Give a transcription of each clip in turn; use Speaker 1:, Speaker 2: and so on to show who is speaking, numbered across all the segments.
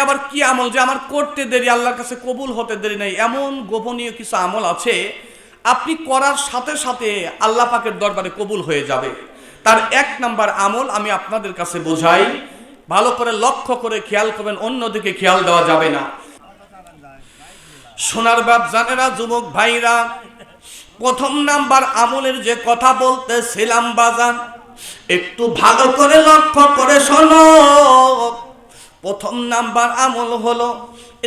Speaker 1: আবার কি আমল যে আমার করতে দেরি, আল্লাহর কাছে কবুল হতে দেরি নাই? এমন গোপনীয় কিছু আমল আছে আপনি করার সাথে সাথে আল্লাহ পাকের দরবারে কবুল হয়ে যাবে। তার এক নাম্বার আমল আমি আপনাদের কাছে বোঝাই, ভালো করে লক্ষ্য করে খেয়াল করবেন, অন্যদিকে খেয়াল দেওয়া যাবে না। সোনার বাপ জানেরা, যুবক ভাইরা, প্রথম নাম্বার আমলের যে কথা বলতেছিলাম বাজান, একটু ভালো করে লক্ষ্য করে শোনো। প্রথম নাম্বার আমল হলো,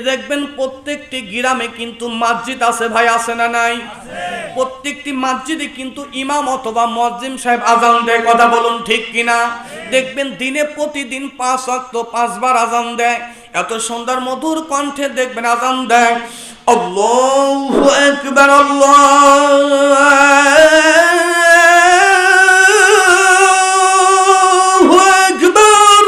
Speaker 1: দেখবেন প্রত্যেকটি গ্রামে কিন্তু মসজিদ আছে ভাই, আছে না নাই? প্রত্যেকটি মসজিদে কিন্তু ইমাম অথবা মুয়াজ্জিন সাহেব আজান দেয়, কথা বলুন ঠিক কিনা? দেখবেন দিনে প্রতিদিন 5 ওয়াক্ত 5 বার আজান দেয়, এত সুন্দর মধুর কণ্ঠে দেখবেন আজান দেয়। আল্লাহু আকবার, আল্লাহু আকবার,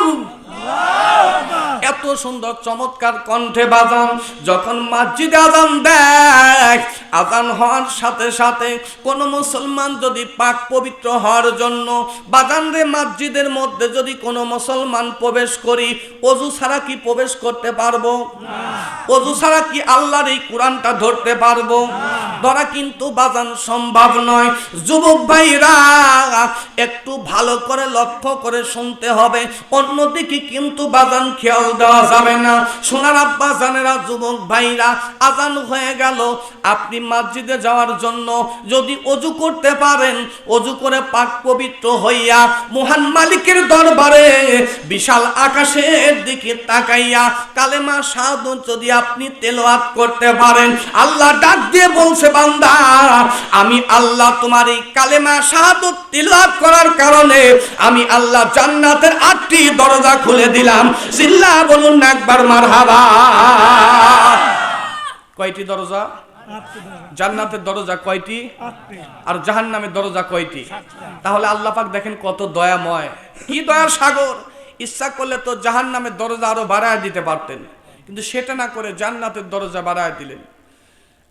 Speaker 1: এত সুন্দর চমৎকার কণ্ঠে বাজান যখন মসজিদে আজান দেয়, আজান হওয়ার সাথে সাথে কোন মুসলমান যদি পাক পবিত্র হওয়ার জন্য বাজান রে মসজিদের মধ্যে যদি কোনো মুসলমান প্রবেশ করি, ওযু ছাড়া কি প্রবেশ করতে পারবো? ওযু ছাড়া কি আল্লাহর এই কোরআনটা ধরতে পারবো? ধরা কিন্তু বাজান সম্ভব নয়। যুবক ভাইরা একটু ভালো করে লক্ষ্য করে শুনতে হবে, অন্যদিকে কিন্তু বাজান খেয়াল দেওয়া যাবে না। সোনার আব্বা জানেরা, যুবক ভাইরা, আজান হয়ে গেল, আপনি মসজিদে যাওয়ার জন্য যদি ওযু করতে পারেন, ওযু করে পাক পবিত্র হইয়া মহান মালিকের দরবারে বিশাল আকাশের দিকে তাকাইয়া কালেমা শাহাদাত যদি আপনি তেলাওয়াত করতে পারেন, আল্লাহ ডাক দিয়ে বলছে, বান্দা আমি আল্লাহ তোমার এই কালেমা শাহাদাত তেলাওয়াত করার কারণে আমি আল্লাহ জান্নাতের 8টি দরজা খুলে দিলাম। চিল্লা বলুন না একবার মারহাবা। কয়টি দরজা? জান্নাতের দরজা কয়টি? আর জাহান্নামের দরজা কয়টি? তাহলে আল্লাহ পাক দেখেন কত দয়াময়, কি দয়ার সাগর। ইচ্ছা করলে তো জাহান্নামের দরজা আরো বাড়ায় দিতে পারতেন, কিন্তু সেটা না করে জান্নাতের দরজা বাড়ায় দিলেন।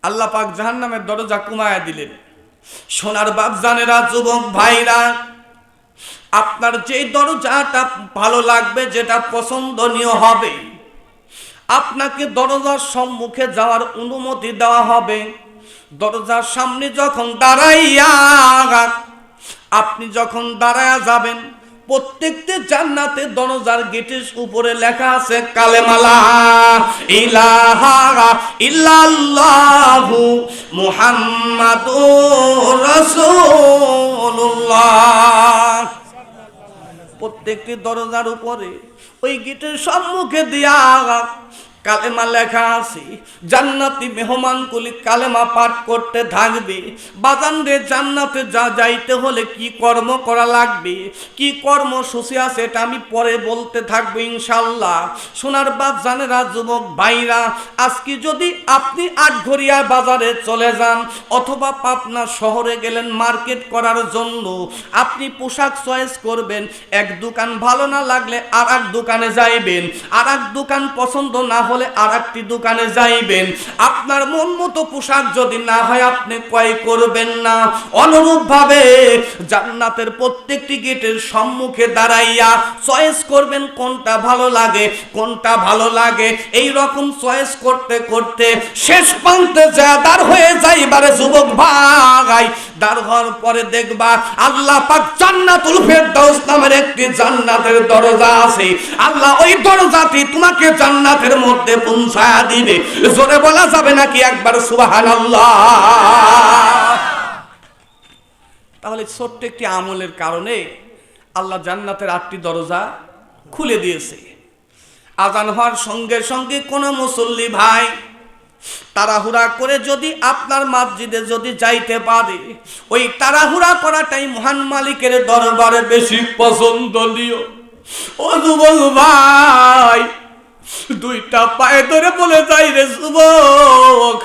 Speaker 1: আল্লাহ পাক জাহান্নামের দরজা কমায় দিলেন। সোনার বাপ জানেরা, যুবক ভাইরা, আপনার যে দরজাটা ভালো লাগবে, যেটা পছন্দনীয় হবে, আপনাকে দরজার সম্মুখে যাওয়ার অনুমতি দেওয়া হবে। দরজার সামনে যখন দাঁড়াইয়া আপনি যখন দাঁড়ায়া যাবেন, প্রত্যেকটি জান্নাতে দরজার গেটের উপরে লেখা আছে কালেমা লা ইলাহা ইল্লাল্লাহু মুহাম্মাদুর রাসূলুল্লাহ। প্রত্যেকটি দরজার উপরে ওই গেটের সম্মুখে দিয়া কালেমা লেখা আছে। জান্নাতি মেহমানগুলি কালেমা পাঠ করতে থাকবে। বাজান রে, জান্নাতে যাইতে হলে কি কর্ম করা লাগবে, কি কর্মসূচি আছে, এটা আমি পরে বলতে থাকবো ইনশাল্লাহ। সোনার বাপ জানেরা, যুবক ভাইরা, আজকে যদি আপনি আটঘরিয়া বাজারে চলে যান অথবা পাবনা শহরে গেলেন মার্কেট করার জন্য, আপনি পোশাক চয়েস করবেন, এক দোকান ভালো না লাগলে আর এক দোকানে যাইবেন, আর এক দোকান পছন্দ না হলে আর একটি দোকানে যাইবেন। আপনার মন মতো পোশাক যদি না হয় আপনি ক্রয় করবেন না। অনুরূপ ভাবে জান্নাতের প্রত্যেকটি গেটের সম্মুখে দাঁড়াইয়া চয়েস করবেন কোনটা ভালো লাগে, কোনটা ভালো লাগে। এই রকম চয়েস করতে করতে শেষ প্রান্তে যা দাঁড় হয়ে যাইবারে যুবক ভাই, দাঁড় হওয়ার পরে দেখবা আল্লাহ পাক জান্নাতুল ফেরদাউস নামের একটি জান্নাতের দরজা আছে। আল্লাহ ওই দরজাটি তোমাকে জান্নাতের মধ্যে পৌঁছায়া দিবে। জোরে বলা যাবে নাকি একবার সুবহানাল্লাহ? তাহলে ছোট্ট একটি আমলের কারণে আল্লাহ জান্নাতের 8টি দরজা খুলে দিয়েছে। আজান হওয়ার সঙ্গে সঙ্গে কোন মুসল্লি ভাই তাড়াহুড়া করে যদি আপনার মসজিদে যদি যাইতে পারে, ওই তাড়াহুড়া করাটাই মহান মালিকের দরবারে বেশি পছন্দনীয়। ও যুবক ভাই, 2টা পায়ে ধরে বলে যাই রে যুবক,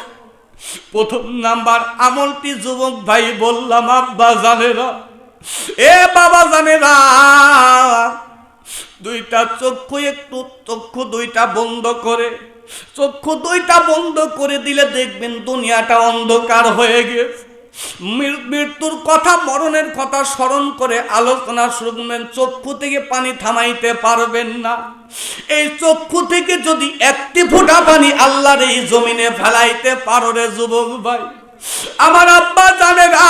Speaker 1: প্রথম নাম্বার আমলটি যুবক ভাই বললাম আব্বা জানেরা, এ বাবা জানেরা, 2টা চক্ষু একটু চক্ষু 2টা বন্ধ করে, চক্ষু 2টা বন্ধ করে দিলে দেখবেন দুনিয়াটা অন্ধকার হয়ে গেছে। মৃত্যুর কথা, মরণের কথা স্মরণ করে আলোচনা শুনবেন, চক্ষু থেকে পানি থামাইতে পারবেন না। এই চক্ষু থেকে যদি একটি ফোঁটা পানি আল্লাহর এই জমিনে ফেলাইতে পারো রে যুবক ভাই, আমার আব্বা জানে না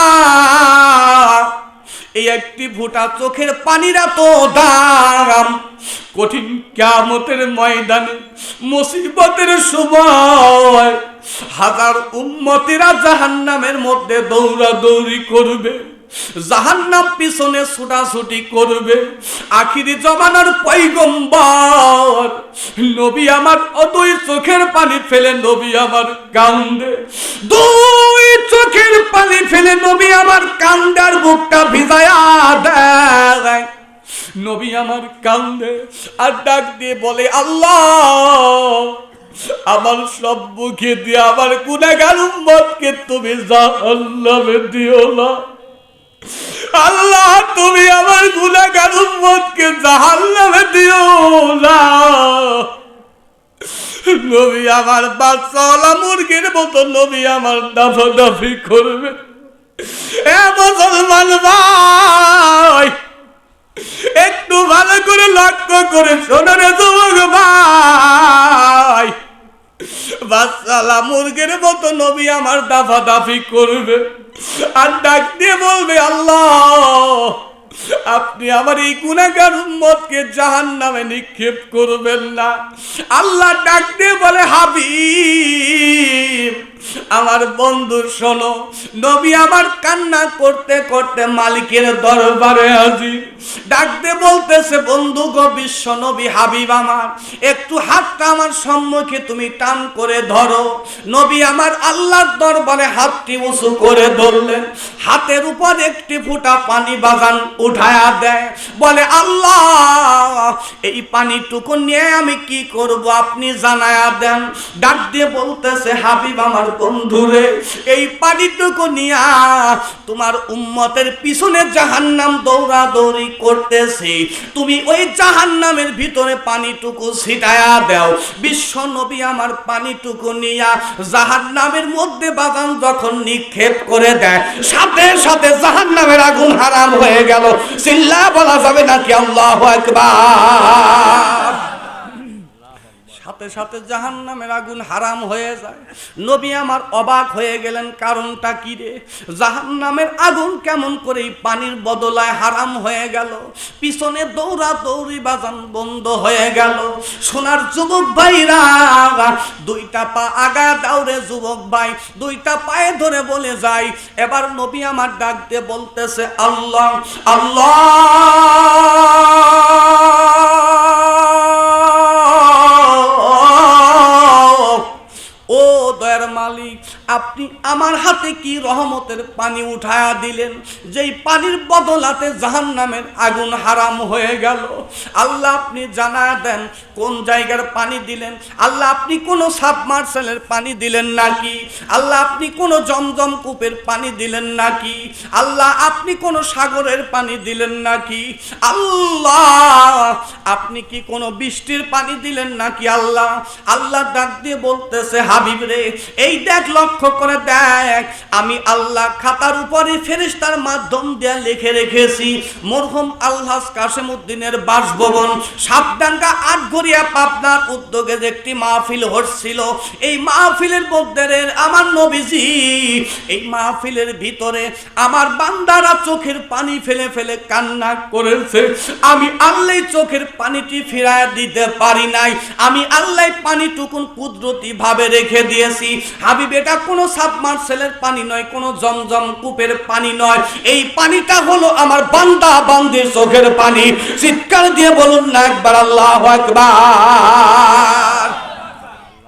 Speaker 1: এই একটি ফোঁটা চোখের পানিরা তো দাম। কঠিন কিয়ামতের ময়দানে মুসিবতের সময় হাজার উম্মতিরা জাহান্নামের মধ্যে দৌড়াদৌড়ি করবে, জাহান্নাম পিছনে ছুটাছুটি করবে। আখিরি জমানার পয়গম্বর নবী আমার দুই চোখের পানি ফেলে নবী আমার কান্দে, দুই চোখের পানি ফেলে নবী আমার কান্দার বুকটা ভিজায়া দেয়। নবী আমার কান্দে আর ডাক দিয়ে বলে, আল্লাহ আমার সব মুখে দিয়ে আমার গুনাহগার উম্মতকে তুমি জাহান্নামে দিও না। আল্লাহ তুমি আমার গুনাহগার উম্মতকে জাহান্নামে দিও না। নবী আমার বাচ্চাওয়ালা মুরগির মতো নবী আমার দাফাদাফি করবে। এ মুসলমান ভাই, একটু ভালো করে লক্ষ্য করে শোনো রে যুবক ভাই, বাচ্চাওয়ালা মুরগির মতো নবী আমার দাফাদাফি করবে আর ডাক দিয়ে বলবে, আল্লাহ আপনি আমার এই গুনাহগার উম্মতকে জাহান্নামে নিক্ষেপ করবেন না। আল্লাহ ডাক দিয়ে বলে, হাবিব আমার বন্ধু শোনো। নবী আমার কান্না করতে করতে মালিকের দরবারে হাজির, ডাক দিয়ে বলতেছে, বন্ধু গো বিশ্ব নবী হাবিব আমার, একটু হাতটা আমার সম্মুখে তুমি টান করে ধরো। নবী আমার আল্লাহর দরবারে হাতটি উঁচু করে ধরলেন, হাতের উপর একটি ফোঁটা পানি বাগান উঠায়া দেয়, বলে, আল্লাহ এই পানিটুকু নিয়ে আমি কি করব আপনি জানায়া দেন। ডাক দিয়ে বলতেছে, হাবিব আমার বন্ধুরে, এই পানিটুকু নিয়া তোমার উম্মতের পিছনে জাহান্নাম দৌড়াদৌড়ি করতেছে, তুমি ওই জাহান্নামের ভিতরে পানিটুকু ছিটায়া দাও। বিশ্ব নবী আমার পানিটুকু নিয়া জাহান্নামের মধ্যে বাগান যখন নিক্ষেপ করে দেয়, সাথে সাথে জাহান্নামের আগুন হারাম হয়ে গেল। চিল্লা বলা যাবে নাকি আল্লাহু আকবার? সাথে সাথে জাহান্নামের আগুন হারাম হয়ে যায়। নবী আমার অবাক হয়ে গেলেন, কারণটা কি রে? জাহান্নামের আগুন কেমন করে এই পানির বদলায় হারাম হয়ে গেল? পিছনে দৌড়াদৌড়ি বাজান বন্ধ হয়ে গেল। সোনার যুবক ভাইরা, দুইটা পা আগা দাউরে যুবক ভাই, দুইটা পায়ে ধরে বলে যায়। এবার নবী আমার ডাক দিয়ে বলতেছে, আল্লাহ আল্লাহ ও দয়ার মালিক, আপনি আমার হাতে কি রহমতের পানি উঠায়া দিলেন, যেই পানির বদলাতে জাহান্নামের আগুন হারাম হয়ে গেল। আল্লাহ আপনি জানা দেন কোন জায়গার পানি দিলেন। আল্লাহ আপনি কোন সাবমার্সেলের পানি দিলেন নাকি? আল্লাহ আপনি কোন জমজম কূপের পানি দিলেন নাকি? আল্লাহ আপনি কোন সাগরের পানি দিলেন নাকি? আল্লাহ আপনি কি কোন বৃষ্টির পানি দিলেন নাকি? আল্লাহ আল্লাহ ডাক দিয়ে বলতেছে, হাবিব রে এই দেখ, লক্ষ্য করে দেখ, আমি আল্লাহ খাতার উপরে ফেরেশতার মাধ্যম দিয়ে লিখে রেখেছি। মরহুম আলহাজ কাসেম উদ্দিনের বাসভবন সাবডাঙ্গা আটঘরিয়া পাবনার উদ্যোগে যে একটি মাহফিল হচ্ছিল, এই মাহফিলের মধ্যে আমার নবীজি এই মাহফিলের ভিতরে আমার বান্দারা চোখের পানি ফেলে ফেলে কান্না করেছে। আমি আল্লাহ চোখের পানিটি ফিরায় দিতে পারি নাই, আমি আল্লাহ পানিটুকুন কুদরতি ভাবে রেখে দিয়েছি। হাবিব এটা কোনো সাবমার্সেলের পানি নয়, কোনো জমজম কূপের পানি নয়, এই পানিটা হলো আমার বান্দা বান্দির চোখের পানি। চিৎকার দিয়ে বলুন না একবার আল্লাহু আকবার।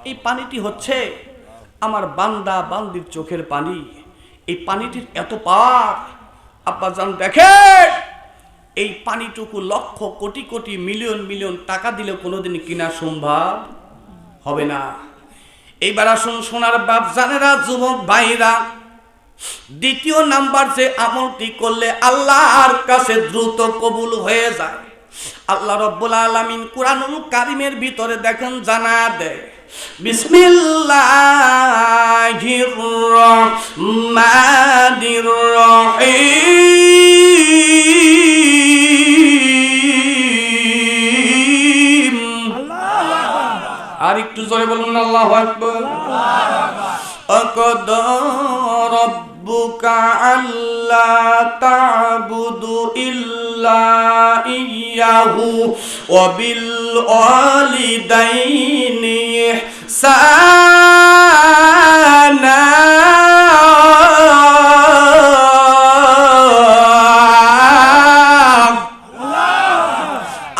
Speaker 1: এই পানিটি হচ্ছে আমার বান্দা বান্দির চোখের পানি। এই পানিটির এত পার, আব্বা জান দেখেন, এই পানিটুকু লক্ষ কোটি কোটি মিলিয়ন মিলিয়ন টাকা দিলে কোনোদিন কিনা সম্ভব হবে না। এইবার আসুন সোনার বাপ জানেরা, যুবক ভাইরা, দ্বিতীয় নাম্বার যে আমলটি করলে আল্লাহর কাছে দ্রুত কবুল হয়ে যায়, আল্লাহ রাব্বুল আলামিন কুরআনুল কারীমের ভিতরে দেখেন জানা দেয়, বিসমিল্লাহির রহমানির রহিম। আর একটু জোরে বলুন না আল্লাহু আকবার। আকাদ রাব্বুকা আল্লা তা'বুদু ইল্লা ইয়্যাহু ওয়া বিল ওয়ালিদাইনি ইহসানা।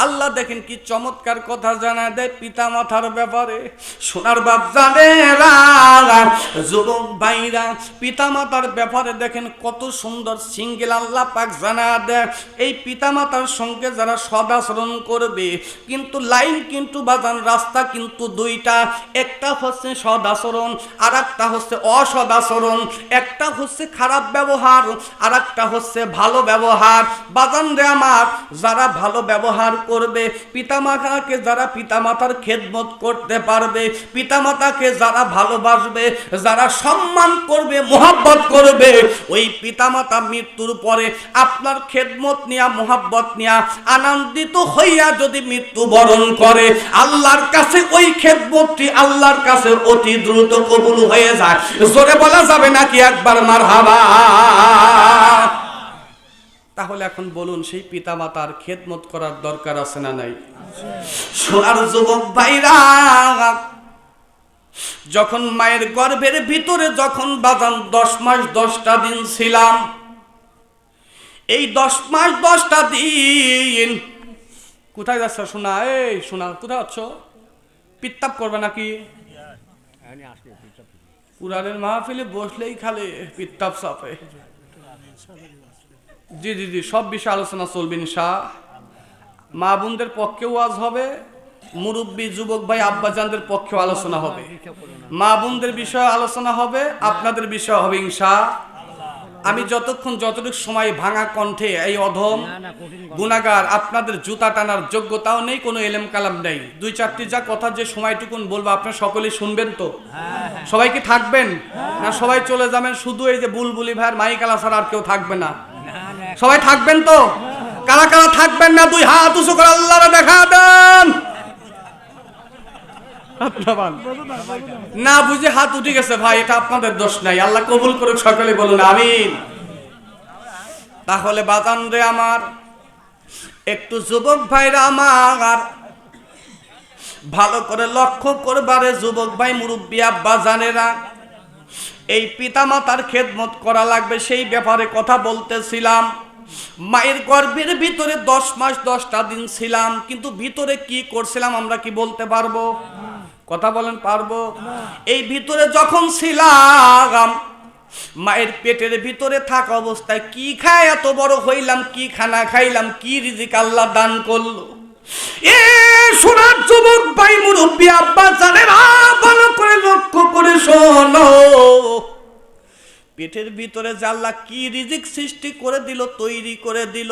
Speaker 1: আল্লাহ দেখেন কি চমৎকার কথা জানা দেয় পিতা মাতার ব্যাপারে। সোনার বাপ জানেরা, যুবক ভাইরা, পিতা মাতার ব্যাপারে দেখেন কত সুন্দর সিঙ্গেল আল্লাহ পাক জানা দেয়। এই পিতা মাতার সঙ্গে যারা সদাচরণ করবে, কিন্তু লাইন কিন্তু বাজান রাস্তা কিন্তু দুইটা, একটা হচ্ছে সদাচরণ আর একটা হচ্ছে অসদাচরণ, একটা হচ্ছে খারাপ ব্যবহার আর একটা হচ্ছে ভালো ব্যবহার। বাজান রে আমার, যারা ভালো ব্যবহার করবে, পিতামাতাকে যারা পিতামাতার খেদমত করতে পারবে, পিতামাতাকে যারা ভালোবাসবে, যারা সম্মান করবে, মোহাব্বত করবে, ওই পিতামাতা মৃত্যুর পরে আপনার খেদমত নিয়া, মোহাব্বত নিয়া আনন্দিত হইয়া যদি মৃত্যুবরণ করে, আল্লাহর কাছে ওই খেদমতটি আল্লাহর কাছে অতি দ্রুত কবুল হয়ে যায়। জোরে বলা যাবে নাকি একবার মারহাবা? তাহলে এখন বলুন, সেই পিতা মাতার খেদমত করার দরকার আছে না নাই? সোনার যুবক ভাইরা, যখন মায়ের গর্ভের ভিতরে যখন বাজান 10 মাস 10টা দিন ছিলাম, এই 10 মাস 10টা দিন কোথায় যাচ্ছ শোনা? এই শোনা, কোথায় যাচ্ছ? পিত্তাপ করবে নাকি? পুরানের মাহফিলে বসলেই খালি পিত্তাপ চাপে। জি জি জি, সব বিষয়ে আলোচনা চলবে ইনশাআল্লাহ। মা বোনদের পক্ষেও ওয়াজ হবে, মুরব্বী যুবক ভাই আব্বাজানদের পক্ষেও আলোচনা হবে, মা বোনদের বিষয়ে আলোচনা হবে, আপনাদের বিষয় হবে ইনশাআল্লাহ। আমি যতটুকু সময় ভাঙা কণ্ঠে এই অধম গুনাহগার আপনাদের জুতা টানার যোগ্যতাও নেই, কোনো এলেম কালাম নেই। 2-4টি যা কথা যে সময়টুকুন বলবো আপনারা সকলেই শুনবেন তো? সবাই কি থাকবেন না সবাই চলে যাবেন? শুধু এই যে বুলবুলি ভাইয়ের মাইকালা ছাড়া আর কেউ থাকবে না? সবাই থাকবেন তো? কারা কারা থাকবেন না 2 হাত উঁচু করে আল্লাহরে দেখা দেন। না বুঝে হাত উঠে গেছে ভাই, এটা আপনাদের দোষ নাই, আল্লাহ কবুল করুক, সকলে বলুন আমিন। তাহলে বাজান রে আমার, একটু যুবক ভাইরা আমার ভালো করে লক্ষ্য করবারে, যুবক ভাই মুরব্বী আব্বা জানেরা, এই পিতা মাতার খেদমত করা লাগবে, সেই ব্যাপারে কথা বলতেছিলাম। মায়ের গর্ভের ভিতরে 10 মাস 10টা দিন ছিলাম, কিন্তু ভিতরে কি করছিলাম আমরা কি বলতে পারবো? কথা বলেন, পারবো? এই ভিতরে যখন ছিলাম, মায়ের পেটের ভিতরে থাকা অবস্থায় কি খায় এত বড় হইলাম, কি খানা খাইলাম, কি রিজিক আল্লাহ দান করলো। এ সোনার যুবক ভাই মুরব্বী আব্বা জানেরা, ভালো করে লক্ষ্য করে শোনো, পেটের ভিতরে যে আল্লাহ কি রিজিক সৃষ্টি করে দিল, তৈরি করে দিল।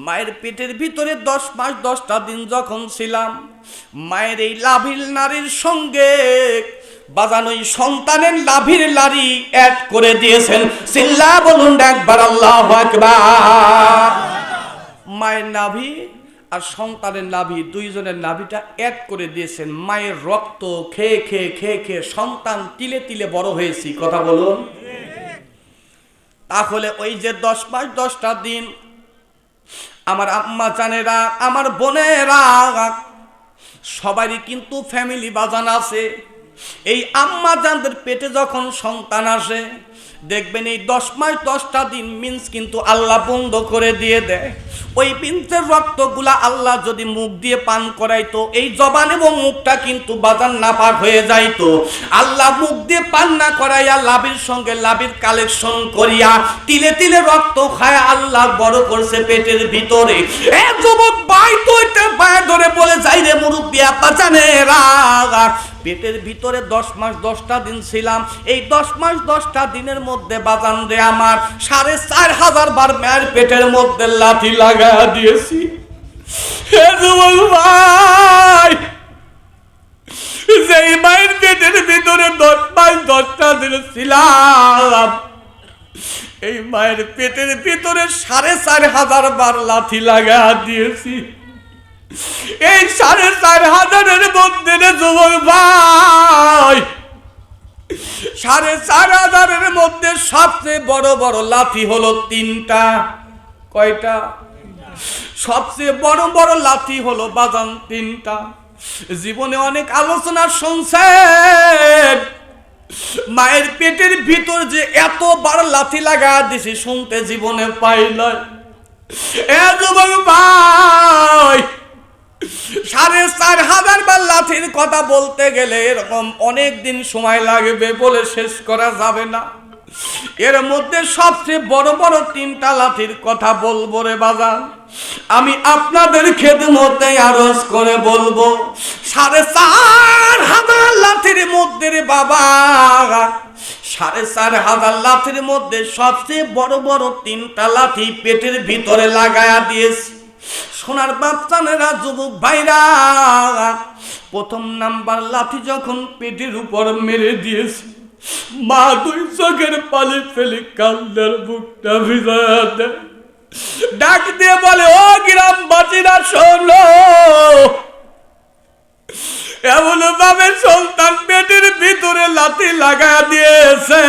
Speaker 1: মায়ের পেটের ভিতরে 10 মাস 10টা দিন যখন ছিলাম, মায়ের এই লাভির নারীর সঙ্গে বাজানো সন্তানের লাভির নারী অ্যাড করে দিয়েছেন। চিল্লা বলুন একবার আল্লাহু আকবার। মায়ের নাভি আর সন্তানের নাভি, দুইজনের নাভিটা এক করে দিয়েছেন। মায়ের রক্ত খেয়ে খেয়ে খেয়ে খেয়ে সন্তান তিলে তিলে বড় হয়েছি। কথা বলুন। তাহলে ওই যে 10 মাস 10টা দিন আমার আম্মা জানেরা, আমার বোনেরা, সবারই কিন্তু ফ্যামিলি বাজান আছে। এই আম্মা জানদের পেটে যখন সন্তান আসে, দেখবেন এই 10 মাস 10টা দিন মিন্স কিন্তু আল্লাহ বন্ধ করে দিয়ে দেয়। ওই মিন্সের রক্তগুলা আল্লাহ যদি মুখ দিয়ে পান করাইতো, এই জবান এবং মুখটা কিন্তু বাজান নাপাক হয়ে যাইতো। আল্লাহ মুখ দিয়ে পান না করাইয়া লাভির সঙ্গে লাভির কালেকশন করিয়া তিলে তিলে রক্ত খায় আল্লাহ বড় করছে পেটের ভিতরে। এ যুবক ভাই, তো এটা পায়ে ধরে বলে যাই রে মুরব্বী আপা জানেরা, পেটের ভিতরে 10 মাস 10টা দিন ছিলাম। এই 10 মাস 10টা দিনের মধ্যে বাজান রে আমার 4500 বার মায়ের পেটের মধ্যে লাথি লাগা দিয়েছি। হে যুবক ভাই, যেই মায়ের পেটের ভিতরে 10 মাস 10টা দিন ছিলাম, এই মায়ের পেটের ভিতরে 4,500 বার লাথি লাগা দিয়েছি। এই 4,500 মধ্যে রে যুবক ভাই, 4,500 মধ্যে সবচেয়ে বড় বড় লাথি হলো 3টা। কয়টা? সবচেয়ে বড় বড় লাথি হলো বাজান 3টা। জীবনে অনেক আলোচনা শুনছেন, মায়ের পেটের ভিতর যে এত বড় লাথি লাগা দিছি শুনতে জীবনে পাই নাই। এ যুবক ভাই, 4,500 বার লাঠির কথা বলতে গেলে এরকম অনেক দিন সময় লাগবে, বলে শেষ করা যাবে না। এর মধ্যে সবচেয়ে বড় বড় 3টা লাঠির কথা বলবো রে বাজান। আমি আপনাদের খেদমতে আরজ করে বলবো, 4,500 লাঠির মধ্যে রে বাবা, 4,500 লাঠির মধ্যে সবচেয়ে বড় বড় 3টা লাঠি পেটের ভিতরে লাগায়া দিয়েছি। সোনার বাচ্চানেরা, যুবক ভাইরা, প্রথম নাম্বার লাঠি যখন পেটের উপর মেরে দিয়েছে, মা 2 চোখের পানি ফেলে কান্নার বুকটা ভিজায়া দেয়, ডাক দিয়ে বলে, ও গ্রামবাসীরা শোনো, এমন ভাবে সন্তান পেটের ভিতরে লাথি লাগা দিয়েছে,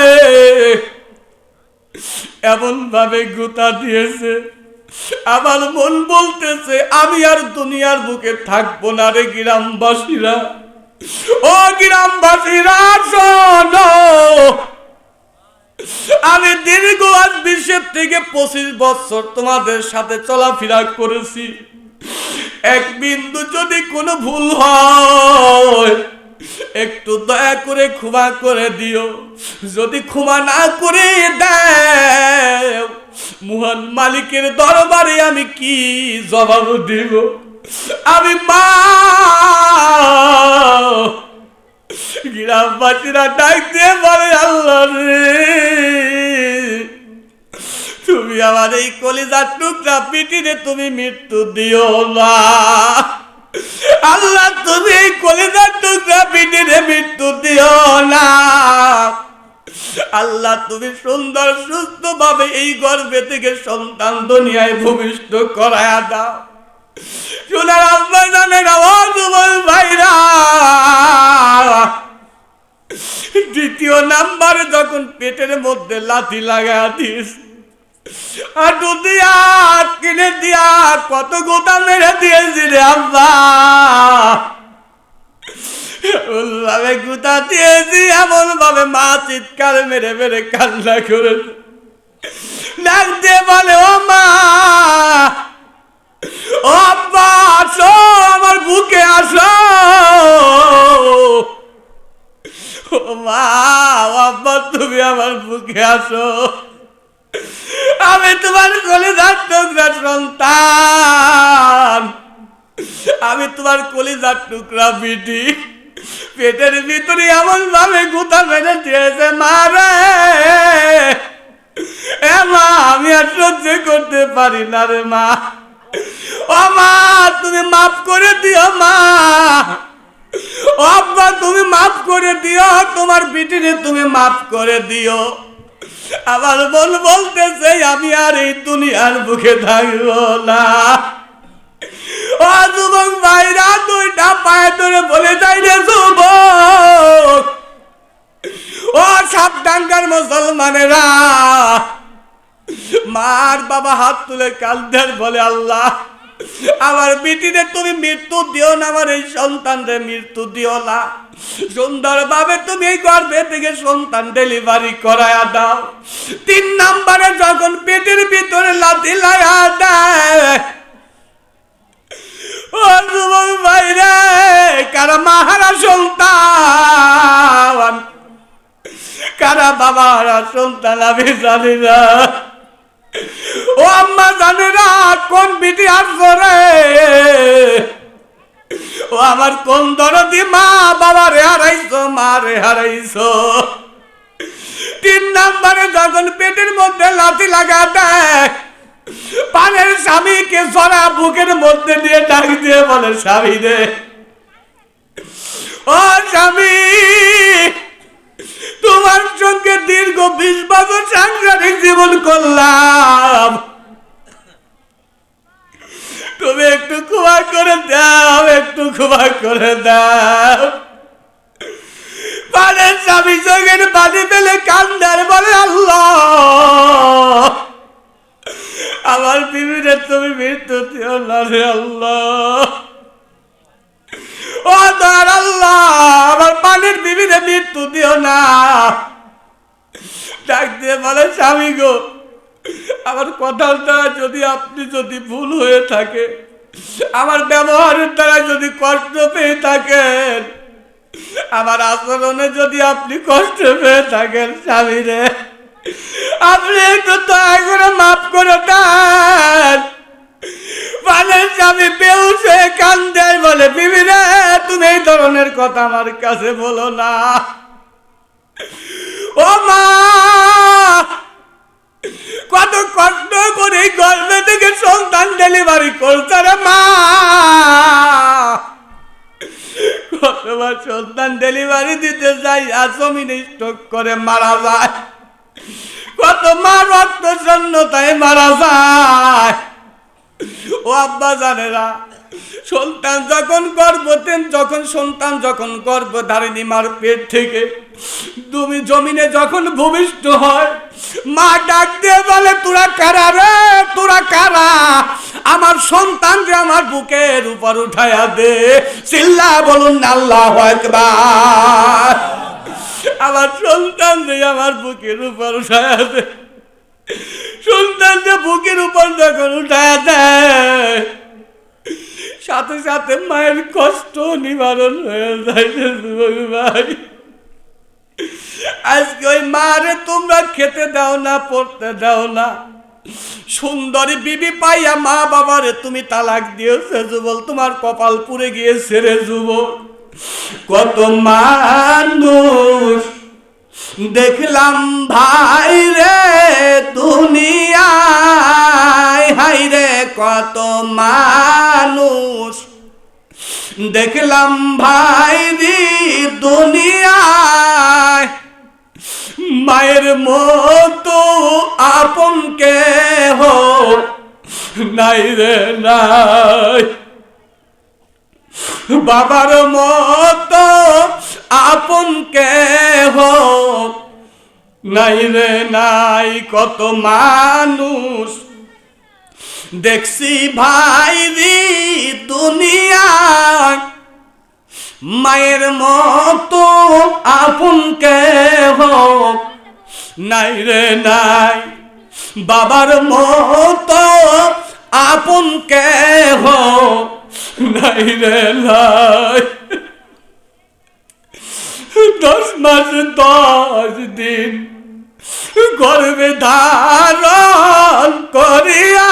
Speaker 1: এমন ভাবে গুতা দিয়েছে, আমার মন বলতেছে আমি আর দুনিয়ার বুকে থাকবো না রে গ্রামবাসীরা। ও গ্রামবাসীরা শোনো, আমি দীর্ঘ আজ 20 থেকে 25 বছর তোমাদের সাথে চলাফেরা করেছি। এক বিন্দু যদি কোনো ভুল হয় একটু দয়া করে ক্ষমা করে দিও। যদি ক্ষমা না করে দাও, মহান মালিকের দরবারে আমি কি জবাব দিব? আমি মা। গ্রামবাসীরা ডাক দিয়ে বলে, আল্লাহ রে, তুমি আমার এই কলিজার টুকরা পিটিরে তুমি মৃত্যু দিও না। আল্লাহ, তুমি এই কলিজার টুকরা পিটিরে মৃত্যু দিও না। আল্লাহ, তুমি সুন্দর সুস্থ ভাবে এই গর্ভে থেকে সন্তান দুনিয়ায় ভূমিষ্ঠ করায়া দাও। সোনার আব্বা জানেন, আমার যুবক ভাইরা, দ্বিতীয় নাম্বারে যখন পেটের মধ্যে লাথি লাগা দিস, হাঁটু দিয়া কিনে দিয়া কত গোটা মেরে দিয়েছি রে আব্বা, ভাবে গুতা দিয়েছি, এমন ভাবে মা চিৎকার মেরে মেরে কান্না করেছে। ডাক দিয়ে বলে, ও মা, ও আব্বা, আসো আমার বুকে আসো। ও মা, ও আব্বা, তুমি আমার বুকে আসো, আমি তোমার কলিজার টুকরা সন্তান, আমি তোমার কলিজার টুকরা বিটি। পেটের ভিতরে এমন ভাবে গুতা মেরে দিয়েছে মা রে, এ মা, আমি আর সহ্য করতে পারি না রে মা। ও মা, তুমি মাফ করে দিও মা। ও আব্বা, তুমি মাফ করে দিও, তোমার বিটিরে তুমি মাফ করে দিও। আমার মন বলতেছে আমি আর এই দুনিয়ার বুকে থাকবো না। ও যুবক ভাইরা, 2টা পায়ে ধরে বলে যাই রে যুবক, ও সাবধানকার মুসলমানেরা, মার বাবা হাত তুলে কাঁদেন, বলে, আল্লাহ, আমার বিটিরে তুমি মৃত্যু দিও না, আমার এই সন্তানরে মৃত্যু দিও না। সুন্দর ভাবে তুমি এই গর্ভে থেকে সন্তান ডেলিভারি করায়া দাও। 3 নাম্বারে যখন পেটের ভিতরে লাথি লাগা দেয়, ও যুবক ভাইরা, কারা মাহারা সন্তান, কারা বাবারা সন্তান আমি জানি না। ও আম্মা জানে না কোন বিটি আসছে রে, ও আমার কোন দরদি মা, বাবা রে হারাইছো, মা রে হারাইছো। 3 নাম্বারে যখন পেটের মধ্যে লাথি লাগা দেয়, পানের স্বামীকে জরা বুকের মধ্যে নিয়ে ডাক দিয়ে বলে, স্বামী রে, ও স্বামী, 20 বছর সাংসারিক জীবন করলাম, তুমি একটু ক্ষমা করে দাও, একটু ক্ষমা করে দাও। পানের স্বামী চোখের পানি পেলে কান্দার বলে, আল্লাহ আমার বিবিরে তুমি মৃত্যু দিও না রে আল্লাহ। ও দয়ার আল্লাহ, আমার পানির বিবিরে মৃত্যু দিও না। ডাক দিয়ে বলে, স্বামী গো, আমার কথার দ্বারা যদি ভুল হয়ে থাকে, আমার ব্যবহারের দ্বারা যদি কষ্ট পেয়ে থাকেন, আমার আচরণে যদি আপনি কষ্ট পেয়ে থাকেন, স্বামী রে আপনি একটু দয়া করে মাফ করে দেন। পানের স্বামী বেহুশ হয়ে কান্দে, বলে, বিবি রে তুমি এই ধরনের কথা আমার কাছে বলো না। ও মা, কত কষ্ট করে গর্ভে থেকে সন্তান ডেলিভারি করছে রে মা, কতবার সন্তান ডেলিভারি দিতে যাই আর জমিনে স্ট্রোক করে মারা যায়, কত মা রক্ত শূন্যতায় মারা যায়। ও আব্বা জানেরা, সন্তান যখন গর্ভধারিণী মার পেট থেকে তুমি জমিনে যখন ভূমিষ্ঠ হয়, মা ডাক দিয়ে বলে, তোরা কারা রে, তোরা কারা? আমার সন্তানকে আমার বুকের উপর উঠায়া দে। চিল্লা বলুন আল্লাহু আকবার। আমার সন্তানকে আমার বুকের উপর উঠায়া দে। সন্তানকে বুকের উপর যখন উঠায়া দেয়, সাথে সাথে মায়ের কষ্ট নিবারণ হয়ে যায়। ভাই, আজকে ওই মারে তোমরা খেতে দাও না, পড়তে দাও না, সুন্দরী বিবি পাইয়া মা বাবারে তুমি তালাক দিয়েছে যুবল, তোমার কপাল পুড়ে গিয়েছে রে যুবল। কত মানুষ দেখলাম ভাই রে দুনিয়ায়, হাই রে কত মানুষ দেখলাম ভাই রে দুনিয়ায়, মায়ের মতো আপন কেহ নাই রে নাই, বাবার মতো আপন কেহ নাই রে নাই। কত মানুষ দেখছি ভাই রে দুনিয়ায়, মায়ের মতো আপন কেহ নাই রে নাই, বাবার মতো আপন কেহ নাই রে নাই। 10 মাস 10 দিন গর্ভে ধারণ করিয়া,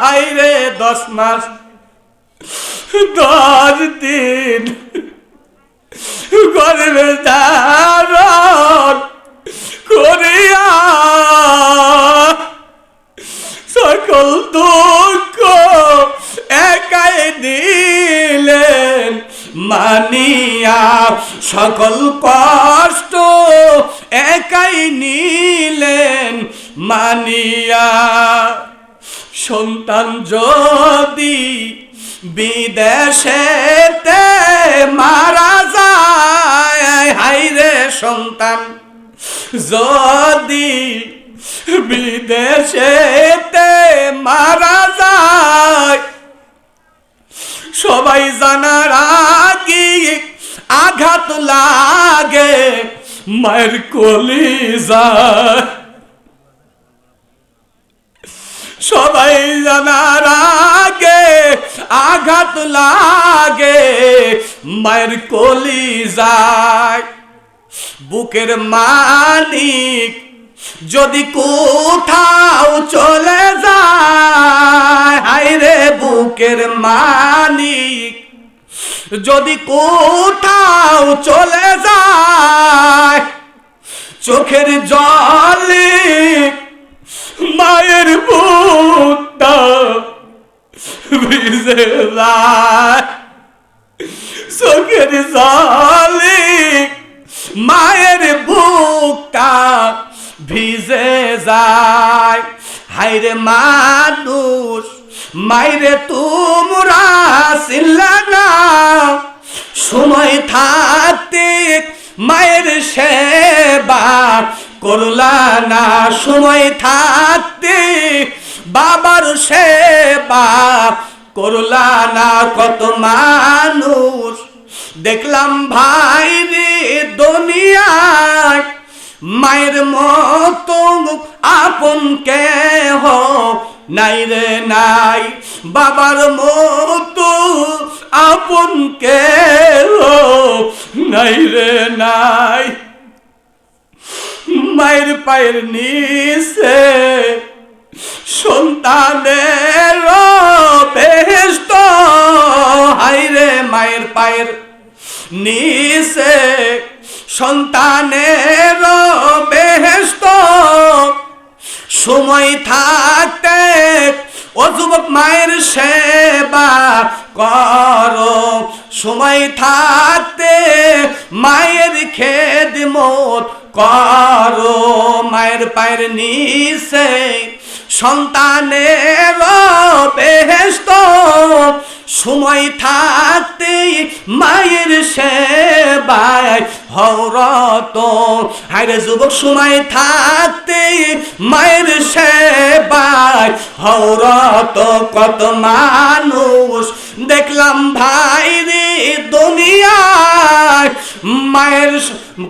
Speaker 1: হাই রে 10 মাস 10 দিন গর্ভে ধারণ করিয়া, সকল দুঃখ একাই দিলেন মানিয়া, সকল কষ্ট একাই নিলেন মানিয়া। সন্তান যদি বিদেশেতে মারা যায়, হাই রে সন্তান যদি বিদেশেতে মারা যায়, সবাই জানার আগে আঘাত লাগে মায়ের কলিজায়, সবাই জানার আগে আঘাত লাগে মায়ের কলিজায়। বুকের মালিক যদি কোথাও চলে যায়, হায় রে বুকের মালিক যদি কোথাও চলে যায়, চোখের জলে মায়ের বুকটা ভিজে যায়, চোখের জলে মায়ের বুকটা ভিজে যায়। হায়রে মানুষ মাইরে তোমরা চিনলা না, সময় থাকতে মায়ের সেবা করলা না, সময় থাকতে বাবার সেবা করলা না। কত মানুষ দেখলাম ভাই রে দুনিয়ায়, মায়ের মতো আপন কেহ নাই রে নাই, বাবার মতো আপন কেহ নাই রে নাই। মায়ের পায়ের নিচে সন্তানের বেহেশত, হায়রে মায়ের পায়ের নিচে সন্তানের বেহেশত। সময় থাকতে ও যুবক মায়ের সেবা করো, সময় থাকতে মায়ের খেদমত করো। মায়ের পায়ের নিচে সন্তানের বেহেশত, সময় থাকতে মায়ের সেবায় হরত। হায়রে যুবক সময় থাকতে মায়ের সেবায় হরত। কত মানুষ দেখলাম ভাই রে দুনিয়ায়, মায়ের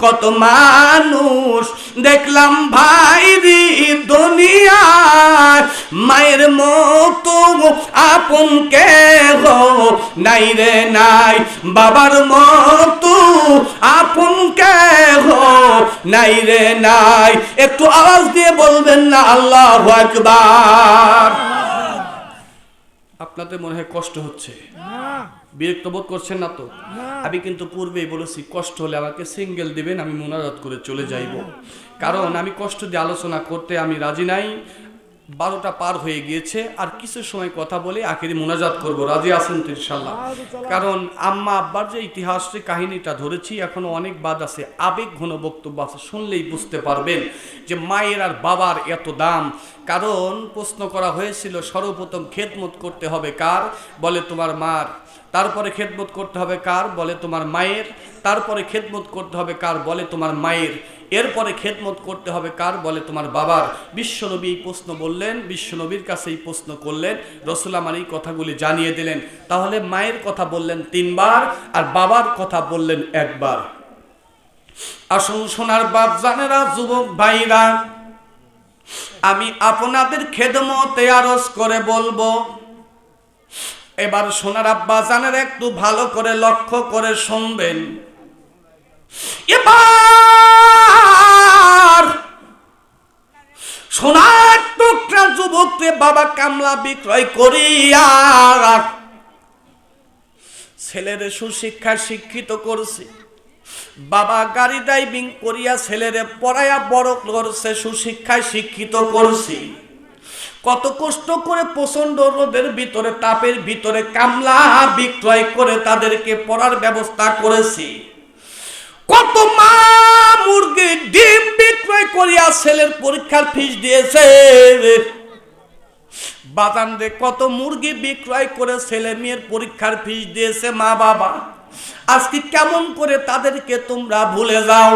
Speaker 1: কত মানুষ দেখলাম ভাই রে দুনিয়ায়, মায়ের মতো আপন কেহ নাই রে নাই, বাবার মতো আপন কেহ নাই রে নাই। একটু আওয়াজ দিয়ে বলবেন না আল্লাহু আকবার। আপনাদের মনে হয় কষ্ট হচ্ছে, বিরক্ত বোধ করছেন না তো? আমি কিন্তু পূর্বেই বলেছি কষ্ট হলে আমাকে সিঙ্গেল দিবেন, আমি মুনাজাত করে চলে যাইব। কারণ আমি কষ্ট দিয়ে আলোচনা করতে আমি রাজি নাই। 12টা পার হয়ে গিয়েছে, আর কিছু সময় কথা বলে আখেরি মুনাজাত করব। রাজি আছেন তো ইনশাআল্লাহ? কারণ আম্মা আব্বার যে ইতিহাসের কাহিনীটা ধরেছি, এখনো অনেক বাদ আছে, আবেগ ঘন বক্তব্য আছে, শুনলেই বুঝতে পারবেন যে মায়ের আর বাবার এত দাম। কারণ প্রশ্ন করা হয়েছিল সর্বপ্রথম খেদমত করতে হবে কার? বলে তোমার মার। তারপরে খেদমত করতে হবে কার? বলে তোমার মায়ের। তারপরে খেদমত করতে হবে কার? বলে তোমার মায়ের। এরপরে খেদমত করতে হবে কার? বলে তোমার বাবার। বিশ্বনবী এই প্রশ্ন বললেন, বিশ্বনবীর কাছে এই প্রশ্ন করলেন, রাসূল আমার এই কথাগুলি জানিয়ে দিলেন। তাহলে মায়ের কথা বললেন 3 বার আর বাবার কথা বললেন 1 বার। আসুন সোনার বাপ জানেরা, যুবক ভাইরা, আমি আপনাদের খেদমতে আরজ করে বলবো। এবার সোনার আব্বা জানেরা একটু ভালো করে লক্ষ্য করে শুনবেন। এবার সোনার টুকরা যুবককে বাবা কামলা বিক্রয় করিয়া ছেলেরে সুশিক্ষা শিক্ষিত করছে। বাবা গাড়ি ড্রাইভিং করিয়া ছেলেরে পড়াইয়া বড় করছে, সুশিক্ষায় শিক্ষিত করছে। কত কষ্ট করে প্রচন্ড রোদের ভিতরে, তাপের ভিতরে কামলা বিক্রয় করে তাদেরকে পড়ার ব্যবস্থা করেছি। কত মা মুরগি ডিম বিক্রয় করিয়া ছেলের পরীক্ষার ফিস দিয়েছে। বাজান রে, কত মুরগি বিক্রয় করে ছেলে মেয়ের পরীক্ষার ফিস দিয়েছে মা বাবা। আজকে কেমন করে তাদেরকে তোমরা ভুলে যাও?